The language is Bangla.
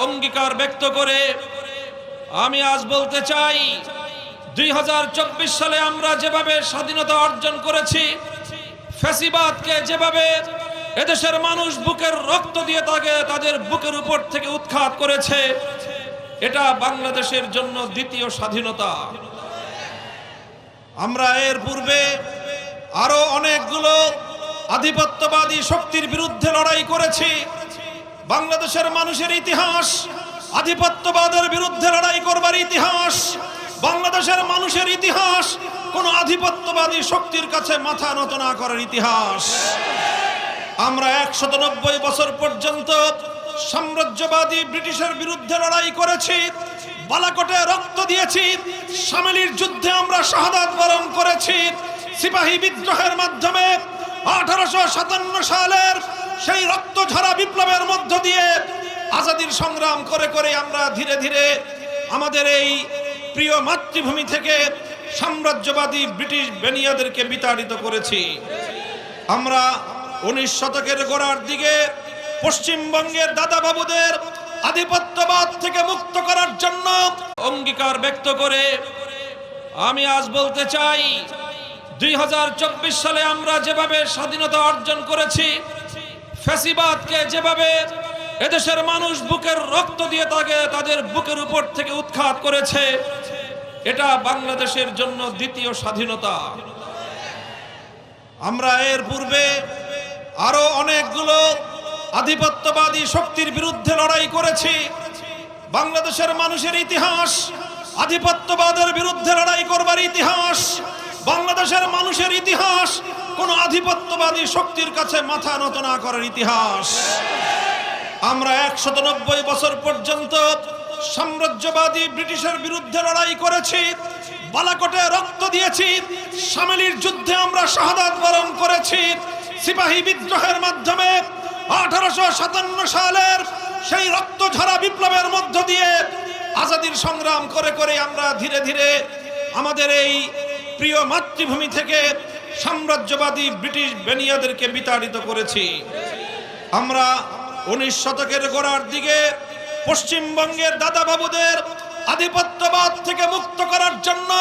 অঙ্গীকার ব্যক্ত করে আমি আজ বলতে চাই 2024 সালে আমরা যেভাবে স্বাধীনতা অর্জন করেছি, ফ্যাসিবাদকে যেভাবে এদেশের মানুষ বুকের রক্ত দিয়ে তাদের বুকের উপর থেকে উৎখাত করেছে, এটা বাংলাদেশের জন্য দ্বিতীয় স্বাধীনতা। আমরা এর পূর্বে আরো অনেকগুলো আধিপত্যবাদী শক্তির বিরুদ্ধে লড়াই করেছি। বাংলাদেশের মানুষের ইতিহাস আধিপত্যবাদের বিরুদ্ধে লড়াই করবার ইতিহাস। বাংলাদেশের মানুষের ইতিহাস কোন আধিপত্যবাদী শক্তির কাছে মাথা নত না করার ইতিহাস। আমরা 190 বছর পর্যন্ত সাম্রাজ্যবাদী ব্রিটিশের বিরুদ্ধে লড়াই করেছি, বালাকোটে রক্ত দিয়েছি, শামেলির যুদ্ধে আমরা শাহাদাত বরণ করেছি, সিপাহী বিদ্রোহের মাধ্যমে 1857 সালের সেই রক্তঝরা বিপ্লবের মধ্য দিয়ে আজাদির সংগ্রাম করে করে আমরা ধীরে ধীরে আমাদের এই প্রিয় মাতৃভূমি থেকে সাম্রাজ্যবাদী ব্রিটিশ বেনিয়াদেরকে বিতাড়িত করেছি। আমরা 19 শতকের গোড়ার দিকে পশ্চিমবঙ্গের দাদাবাবুদের আধিপত্যবাদ থেকে মুক্ত করার জন্য অঙ্গীকার ব্যক্ত করে আমি আজ বলতে চাই 2024 সালে আমরা যেভাবে স্বাধীনতা অর্জন করেছি, ফ্যাসিবাদকে যেভাবে এদেশের মানুষ বুকের রক্ত দিয়ে তাদের বুকের উপর থেকে উৎখাত করেছে, এটা বাংলাদেশের জন্য দ্বিতীয় স্বাধীনতা। আমরা এর পূর্বে আরো অনেকগুলো আধিপত্যবাদী শক্তির বিরুদ্ধে লড়াই করেছি। বাংলাদেশের মানুষের ইতিহাস আধিপত্যবাদের বিরুদ্ধে লড়াই করবার ইতিহাস। বাংলাদেশের মানুষের ইতিহাস কোন আধিপত্যবাদী শক্তির কাছে মাথা নত না করার ইতিহাস। আমরা 190 বছর পর্যন্ত সাম্রাজ্যবাদী ব্রিটিশের বিরুদ্ধে লড়াই করেছি, বালাকোটে রক্ত দিয়েছি, শামেলির যুদ্ধে আমরা শাহাদাত বরণ করেছি, সিপাহী বিদ্রোহের মাধ্যমে 1857 সালের সেই রক্তঝরা বিপ্লবের মধ্য দিয়ে আজাদির সংগ্রাম করে করে আমরা ধীরে ধীরে আমাদের এই প্রিয় মাতৃভূমি থেকে সাম্রাজ্যবাদী ব্রিটিশ বেনিয়াদেরকে বিতাড়িত করেছি। আমরা 19 শতকের গোড়ার দিকে পশ্চিমবঙ্গের দাদাবাবুদের আধিপত্যবাদ থেকে মুক্ত করার জন্য